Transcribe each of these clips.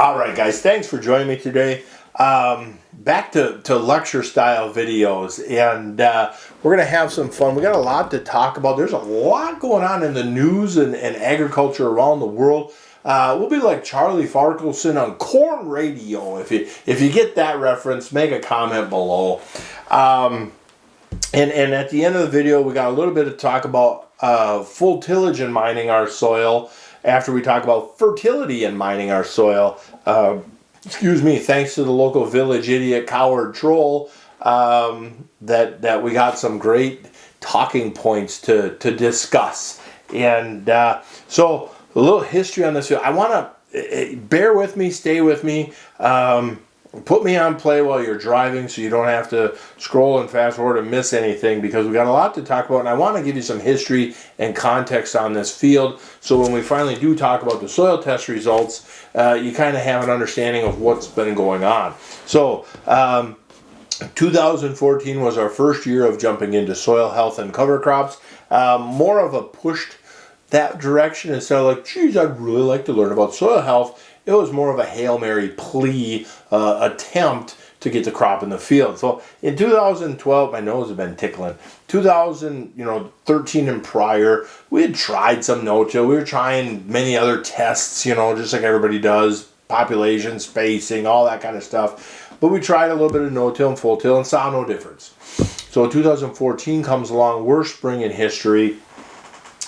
All right, guys, thanks for joining me today. Back to lecture style videos, and we're going to have some fun. We got a lot to talk about. There's a lot going on in the news and agriculture around the world. We'll be like Charlie Farkelson on corn radio. If you get that reference, make a comment below. And at the end of the video, we got a little bit to talk about full tillage and mining our soil. After we talk about fertility and mining our soil, thanks to the local village idiot coward troll, that we got some great talking points to discuss. And so a little history on this. I want to bear with me, stay with me. Put me on play while you're driving so you don't have to scroll and fast forward and miss anything, because we got a lot to talk about, and I want to give you some history and context on this field so when we finally do talk about the soil test results, you kind of have an understanding of what's been going on. So 2014 was our first year of jumping into soil health and cover crops. More of a pushed that direction instead of like, geez, I'd really like to learn about soil health. It was more of a Hail Mary plea attempt to get the crop in the field. So in 2012, my nose had been tickling. 2013 and prior, we had tried some no-till. We were trying many other tests, just like everybody does, population, spacing, all that kind of stuff. But we tried a little bit of no-till and full-till and saw no difference. So 2014 comes along, worst spring in history.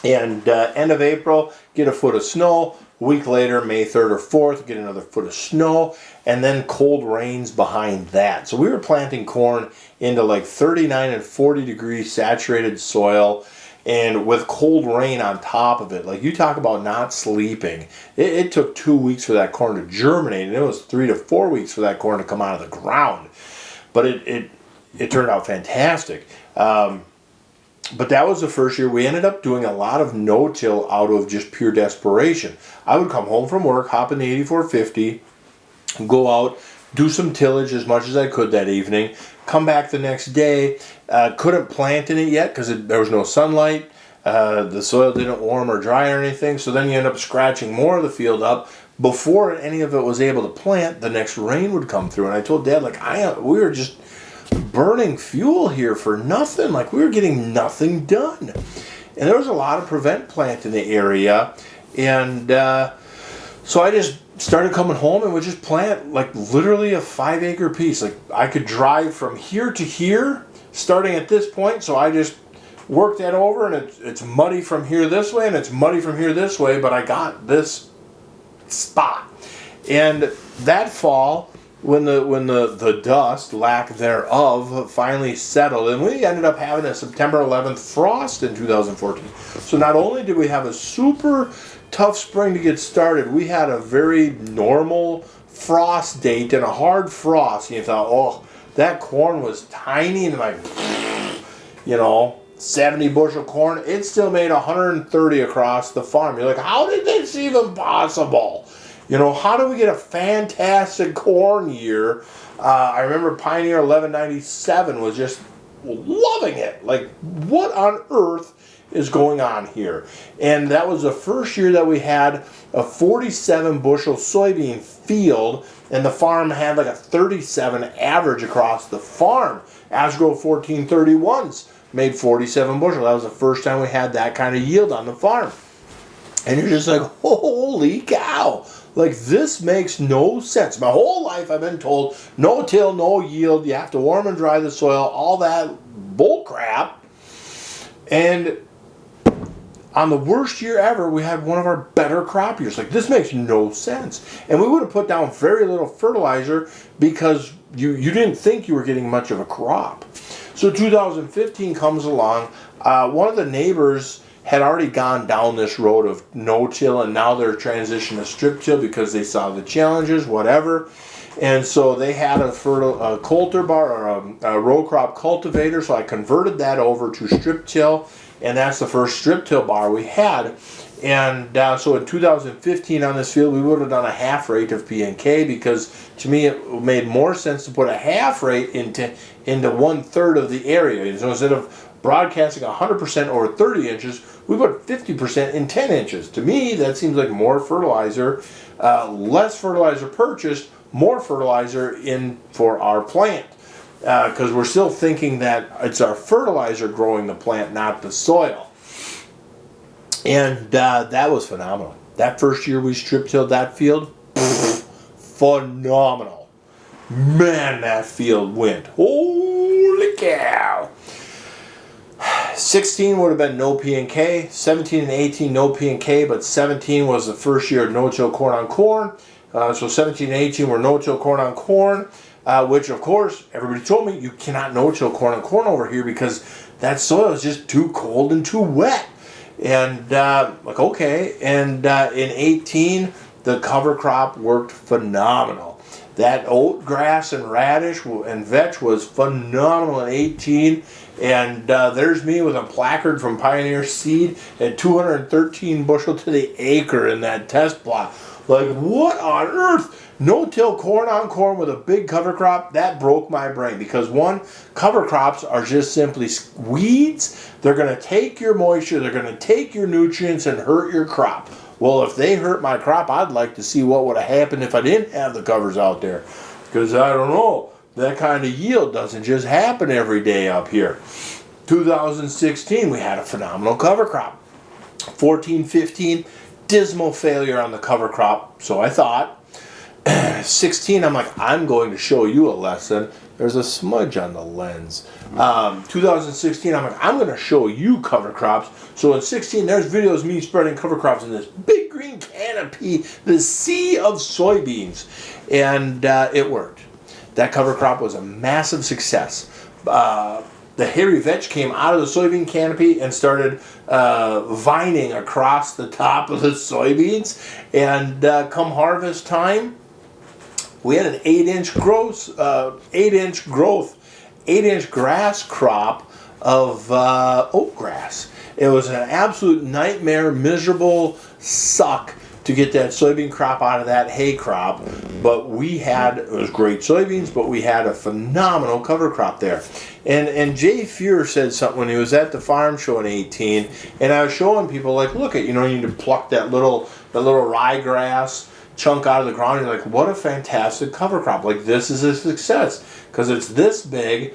And end of April, get a foot of snow. A week later, May 3rd or 4th, get another foot of snow, and then cold rains behind that. So we were planting corn into like 39 and 40 degree saturated soil, and with cold rain on top of it. Like, you talk about not sleeping. It took 2 weeks for that corn to germinate, and it was 3 to 4 weeks for that corn to come out of the ground. But it turned out fantastic. But that was the first year. We ended up doing a lot of no-till out of just pure desperation. I would come home from work, hop in the 8450, go out, do some tillage as much as I could that evening, come back the next day, couldn't plant in it yet because there was no sunlight, the soil didn't warm or dry or anything, so then you end up scratching more of the field up. Before any of it was able to plant, the next rain would come through, and I told Dad, we were just burning fuel here for nothing. Like, we were getting nothing done. And there was a lot of prevent plant in the area. And so I just started coming home and would just plant like literally a 5-acre piece. Like, I could drive from here to here, starting at this point. So I just worked that over, and it's muddy from here this way, and it's muddy from here this way, but I got this spot. And that fall, when the dust, lack thereof, finally settled, and we ended up having a September 11th frost in 2014. So not only did we have a super tough spring to get started, we had a very normal frost date and a hard frost. And you thought, oh, that corn was tiny, and like, 70 bushel corn, it still made 130 across the farm. You're like, how did this even possible? How do we get a fantastic corn year? I remember Pioneer 1197 was just loving it. Like, what on earth is going on here? And that was the first year that we had a 47 bushel soybean field, and the farm had like a 37 average across the farm. Asgrow 1431s made 47 bushel. That was the first time we had that kind of yield on the farm. And you're just like, holy cow. Like, this makes no sense. My whole life I've been told no till, no yield, you have to warm and dry the soil, all that bull crap. And on the worst year ever, we had one of our better crop years. Like, this makes no sense. And we would have put down very little fertilizer because you didn't think you were getting much of a crop. So 2015 comes along. One of the neighbors had already gone down this road of no-till, and now they're transitioning to strip-till because they saw the challenges, whatever. And so they had a cultivar or a row crop cultivator, so I converted that over to strip-till, and that's the first strip-till bar we had. And so in 2015 on this field, we would have done a half rate of P&K, because to me it made more sense to put a half rate into 1/3 of the area. So instead of broadcasting 100% over 30 inches, we put 50% in 10 inches. To me, that seems like more fertilizer, less fertilizer purchased, more fertilizer in for our plant. Because we're still thinking that it's our fertilizer growing the plant, not the soil. And that was phenomenal. That first year we strip tilled that field, phenomenal. Man, that field went. Holy cow. 16 would have been no P and K. 17 and 18 no P and K, but 17 was the first year of no-till corn on corn. So 17 and 18 were no-till corn on corn, which of course everybody told me you cannot no-till corn on corn over here because that soil is just too cold and too wet. And like, okay. And in 18, the cover crop worked phenomenal. That oat grass and radish and vetch was phenomenal in 18. And there's me with a placard from Pioneer Seed at 213 bushel to the acre in that test plot. Like, what on earth? No-till corn on corn with a big cover crop, that broke my brain. Because one, cover crops are just simply weeds. They're going to take your moisture, they're going to take your nutrients and hurt your crop. Well, if they hurt my crop, I'd like to see what would have happened if I didn't have the covers out there. Because I don't know, that kind of yield doesn't just happen every day up here. 2016, we had a phenomenal cover crop. 14, 15, dismal failure on the cover crop, so I thought. 16, I'm like, I'm going to show you a lesson. There's a smudge on the lens. 2016, I'm like, I'm going to show you cover crops. So in 16, there's videos of me spreading cover crops in this big green canopy, the sea of soybeans. And it worked. That cover crop was a massive success. The hairy vetch came out of the soybean canopy and started vining across the top of the soybeans. And come harvest time, we had an 8-inch grass crop of oat grass. It was an absolute nightmare, miserable suck to get that soybean crop out of that hay crop. But it was great soybeans, but we had a phenomenal cover crop there. And Jay Fuhrer said something when he was at the farm show in 18, and I was showing people, like, look at, you need to pluck that little ryegrass chunk out of the ground. You're like, what a fantastic cover crop. Like, this is a success because it's this big.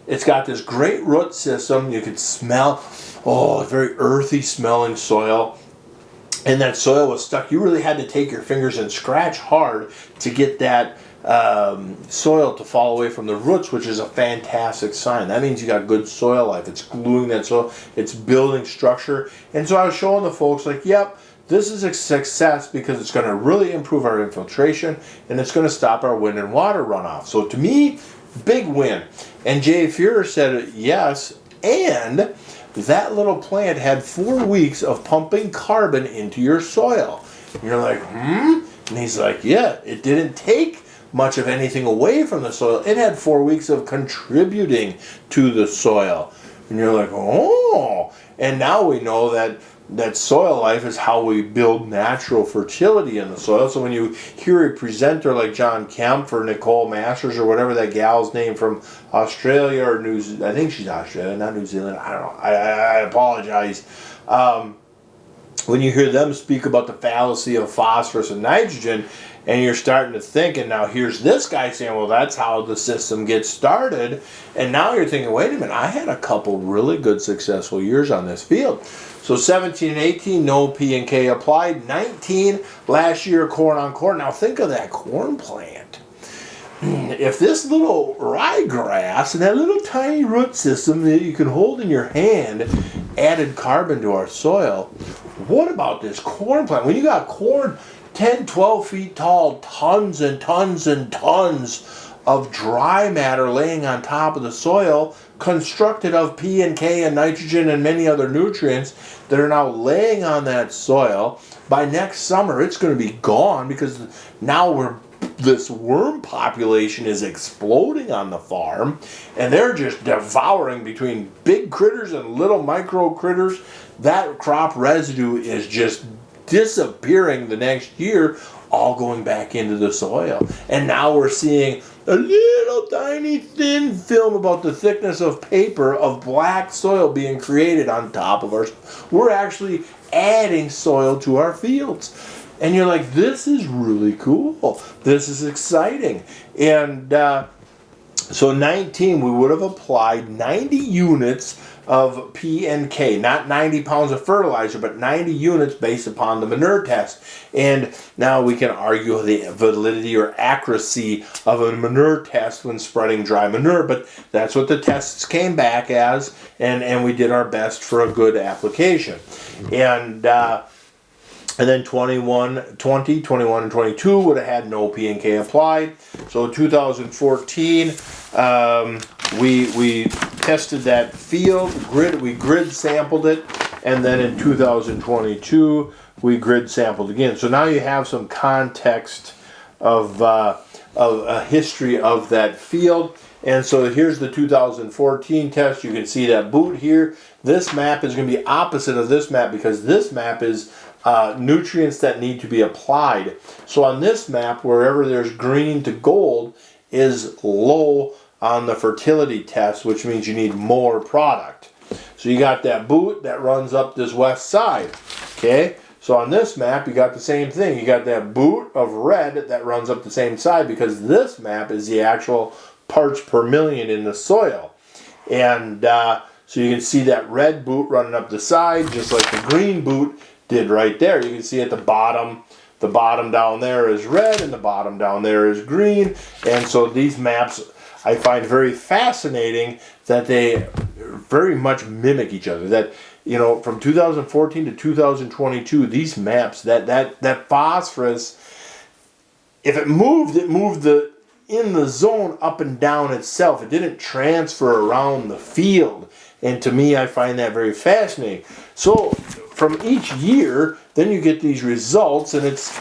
It's got this great root system. You could smell, very earthy smelling soil. And that soil was stuck. You really had to take your fingers and scratch hard to get that soil to fall away from the roots, which is a fantastic sign. That means you got good soil life. It's gluing that soil. It's building structure. And so I was showing the folks, like, yep, this is a success because it's going to really improve our infiltration and it's going to stop our wind and water runoff. So to me, big win. And Jay Fuhrer said yes, and that little plant had 4 weeks of pumping carbon into your soil. And you're like, And he's like, yeah, it didn't take much of anything away from the soil. It had 4 weeks of contributing to the soil. And you're like, oh. And now we know that soil life is how we build natural fertility in the soil. So when you hear a presenter like John Kemp or Nicole Masters or whatever that gal's name from Australia or I think she's Australia, not New Zealand, I don't know, I apologize. When you hear them speak about the fallacy of phosphorus and nitrogen, and you're starting to think, and now here's this guy saying, well, that's how the system gets started. And now you're thinking, wait a minute, I had a couple really good successful years on this field. So 17 and 18, no P and K applied. 19, last year, corn on corn. Now think of that corn plant. If this little ryegrass and that little tiny root system that you can hold in your hand added carbon to our soil, what about this corn plant? When you got corn 10, 12 feet tall, tons and tons and tons of dry matter laying on top of the soil, constructed of P and K and nitrogen and many other nutrients that are now laying on that soil. By next summer, it's going to be gone because now this worm population is exploding on the farm, and they're just devouring between big critters and little micro critters. That crop residue is just disappearing the next year, all going back into the soil. And now we're seeing a little tiny thin film about the thickness of paper of black soil being created on top of our. We're actually adding soil to our fields. And you're like, this is really cool. This is exciting. And so 19, we would have applied 90 units of P and K, not 90 pounds of fertilizer, but 90 units based upon the manure test. And now we can argue the validity or accuracy of a manure test when spreading dry manure, but that's what the tests came back as, and we did our best for a good application. And then 21, and 22 would have had no P and K applied. So 2014, we tested that field, we grid sampled it, and then in 2022, we grid sampled again. So now you have some context of a history of that field. And so here's the 2014 test. You can see that boot here. This map is going to be opposite of this map because this map is nutrients that need to be applied. So on this map, wherever there's green to gold is low on the fertility test, which means you need more product. So you got that boot that runs up this west side. Okay, so on this map, you got the same thing. You got that boot of red that runs up the same side because this map is the actual parts per million in the soil. And so you can see that red boot running up the side, just like the green boot did right there. You can see at the bottom down there is red and the bottom down there is green. And so these maps I find very fascinating that they very much mimic each other. That, you know, from 2014 to 2022, these maps, that phosphorus, if it moved in the zone up and down itself. It didn't transfer around the field. And to me, I find that very fascinating. So from each year, then you get these results, and it's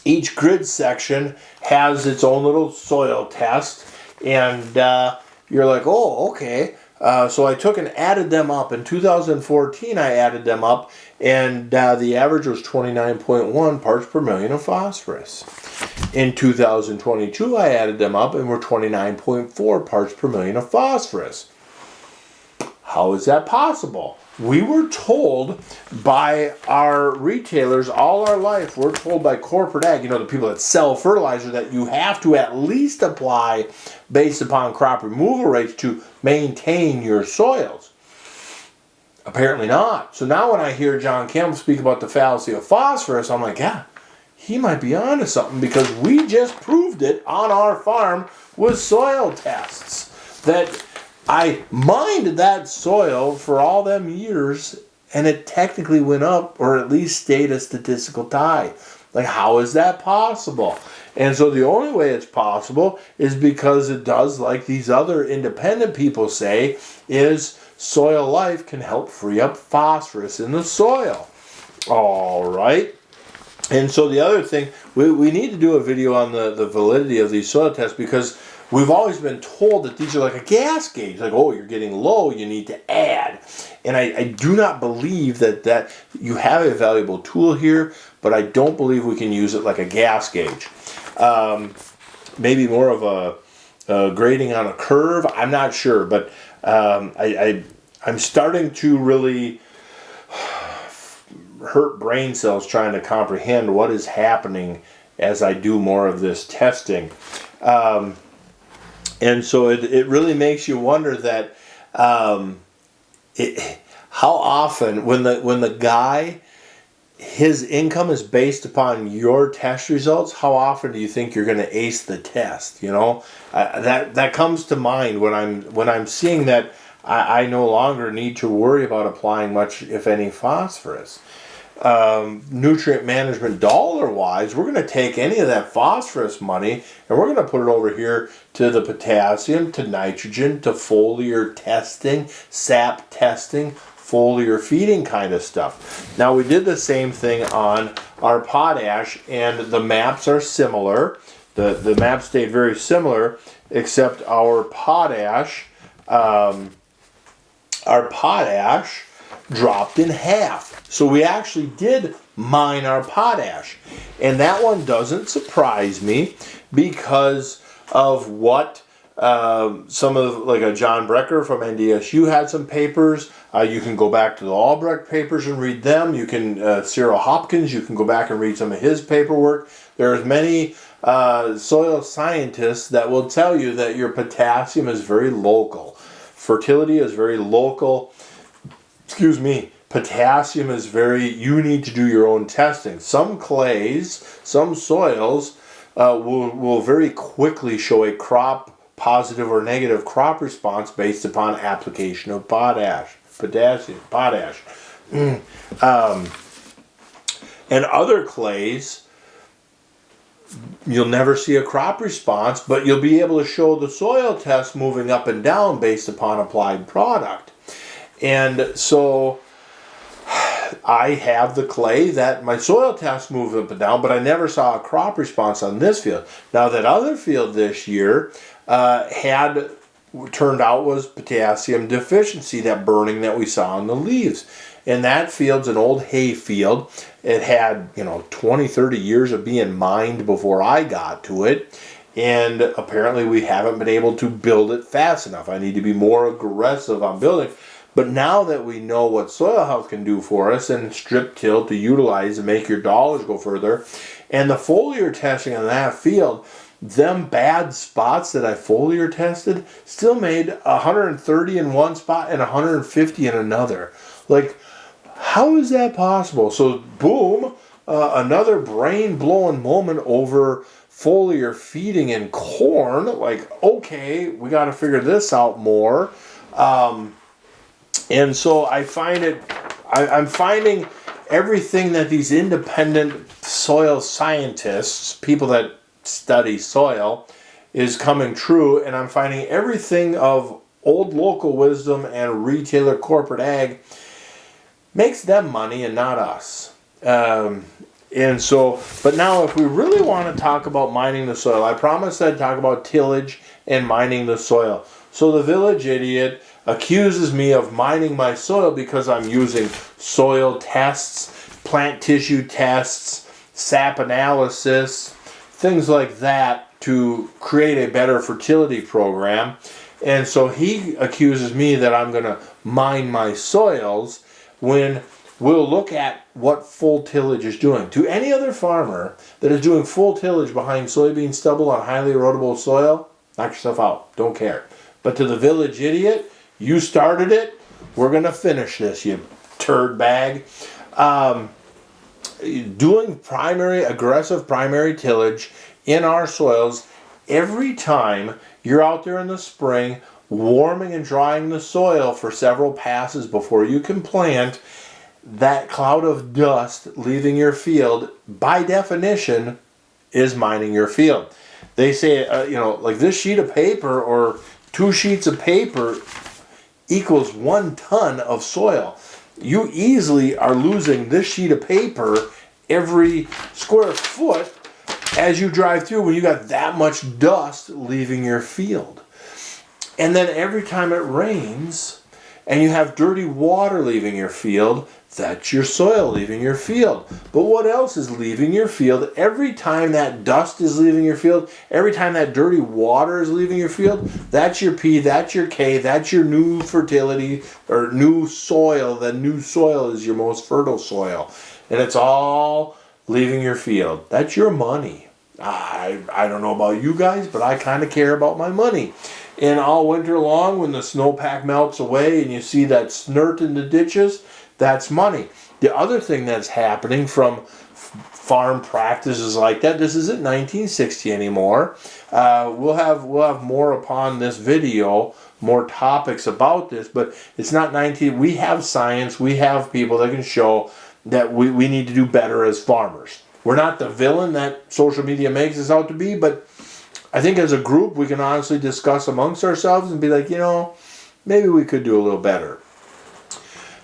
each grid section has its own little soil test, and you're like, oh, okay. So I took and added them up. In 2014, I added them up, and the average was 29.1 parts per million of phosphorus. In 2022, I added them up, and we're 29.4 parts per million of phosphorus. How is that possible? We were told by our retailers all our life, we're told by corporate ag, the people that sell fertilizer, that you have to at least apply based upon crop removal rates to maintain your soils. Apparently not. So now when I hear John Campbell speak about the fallacy of phosphorus, I'm like, yeah, he might be onto something, because we just proved it on our farm with soil tests. That I mined that soil for all them years, and it technically went up, or at least stayed a statistical tie. Like, how is that possible? And so the only way it's possible is because it does, like these other independent people say, is soil life can help free up phosphorus in the soil. All right. And so the other thing, we need to do a video on the validity of these soil tests, because we've always been told that these are like a gas gauge. Like, oh, you're getting low, you need to add. And I do not believe that you have a valuable tool here, but I don't believe we can use it like a gas gauge. Maybe more of a grading on a curve. I'm not sure, but I'm starting to really hurt brain cells trying to comprehend what is happening as I do more of this testing. And so it really makes you wonder that how often, when the guy, his income is based upon your test results, how often do you think you're going to ace the test? That comes to mind when I'm seeing that I no longer need to worry about applying much, if any, phosphorus. Nutrient management dollar-wise, we're going to take any of that phosphorus money and we're going to put it over here to the potassium, to nitrogen, to foliar testing, sap testing, foliar feeding kind of stuff. Now, we did the same thing on our potash, and the maps are similar. The maps stayed very similar, except our potash dropped in half. So we actually did mine our potash. And that one doesn't surprise me because of what some of, like a John Brecker from NDSU had some papers. You can go back to the Albrecht papers and read them. You can, Cyril Hopkins, you can go back and read some of his paperwork. There's many soil scientists that will tell you that your potassium is very local. Fertility is very local. Potassium is you need to do your own testing. Some clays, some soils will very quickly show a positive or negative crop response based upon application of potash. And other clays, you'll never see a crop response, but you'll be able to show the soil test moving up and down based upon applied product. And so I have the clay that my soil test moved up and down, but I never saw a crop response on this field. Now that other field this year turned out was potassium deficiency, that burning that we saw on the leaves. And that field's an old hay field. It had, 20, 30 years of being mined before I got to it. And apparently we haven't been able to build it fast enough. I need to be more aggressive on building. But now that we know what soil health can do for us and strip till to utilize and make your dollars go further, and the foliar testing on that field, them bad spots that I foliar tested still made 130 in one spot and 150 in another. Like, how is that possible? So, boom, another brain-blowing moment over foliar feeding in corn. Like, okay, we got to figure this out more. And so I'm finding everything that these independent soil scientists, people that study soil, is coming true, and I'm finding everything of old local wisdom and retailer corporate ag makes them money and not us. And so, but now if we really want to talk about mining the soil, I promised I'd talk about tillage and mining the soil. So the village idiot accuses me of mining my soil because I'm using soil tests, plant tissue tests, sap analysis, things like that to create a better fertility program. And so he accuses me that I'm going to mine my soils when we'll look at what full tillage is doing. To any other farmer that is doing full tillage behind soybean stubble on highly erodible soil, knock yourself out. Don't care. But to the village idiot, you started it. We're going to finish this, you turd bag. Doing aggressive primary tillage in our soils, every time you're out there in the spring warming and drying the soil for several passes before you can plant, that cloud of dust leaving your field, by definition, is mining your field. They say, like this sheet of paper or 2 sheets of paper equals 1 ton of soil. You easily are losing this sheet of paper every square foot as you drive through when you got that much dust leaving your field. And then every time it rains and you have dirty water leaving your field, that's your soil leaving your field. But what else is leaving your field? Every time that dust is leaving your field, every time that dirty water is leaving your field, that's your P, that's your K, that's your new fertility or new soil. The new soil is your most fertile soil. And it's all leaving your field. That's your money. I don't know about you guys, but I kind of care about my money. And all winter long, when the snowpack melts away and you see that snert in the ditches, that's money. The other thing that's happening from farm practices like that, this isn't 1960 anymore. We'll have more upon this video, more topics about this, but it's not 19. We have science, we have people that can show that we need to do better as farmers. We're not the villain that social media makes us out to be, but I think as a group we can honestly discuss amongst ourselves and be like, maybe we could do a little better.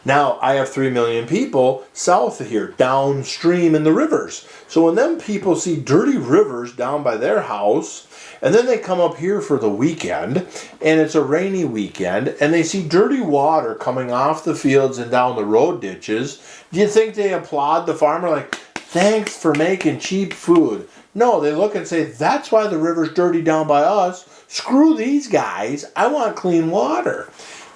Now, I have 3 million people south of here, downstream in the rivers. So when them people see dirty rivers down by their house, and then they come up here for the weekend, and it's a rainy weekend, and they see dirty water coming off the fields and down the road ditches, do you think they applaud the farmer like, thanks for making cheap food? No, they look and say, that's why the river's dirty down by us. Screw these guys. I want clean water.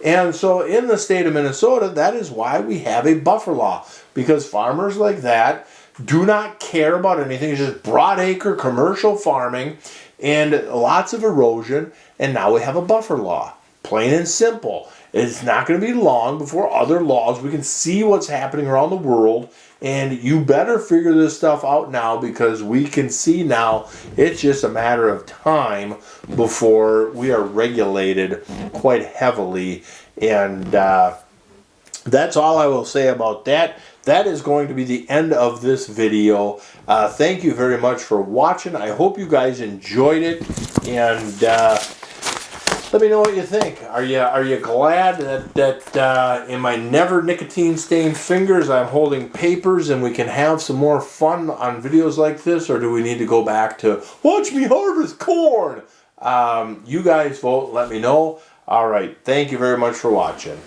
And so in the state of Minnesota, that is why we have a buffer law. Because farmers like that do not care about anything. It's just broadacre commercial farming and lots of erosion. And now we have a buffer law. Plain and simple. It's not going to be long before other laws. We can see what's happening around the world. And you better figure this stuff out now, because we can see now it's just a matter of time before we are regulated quite heavily. And that's all I will say about that. That is going to be the end of this video. Thank you very much for watching. I hope you guys enjoyed it. And let me know what you think. Are you glad that in my never nicotine stained fingers I'm holding papers and we can have some more fun on videos like this, or do we need to go back to watch me harvest corn? You guys vote. Let me know. All right. Thank you very much for watching.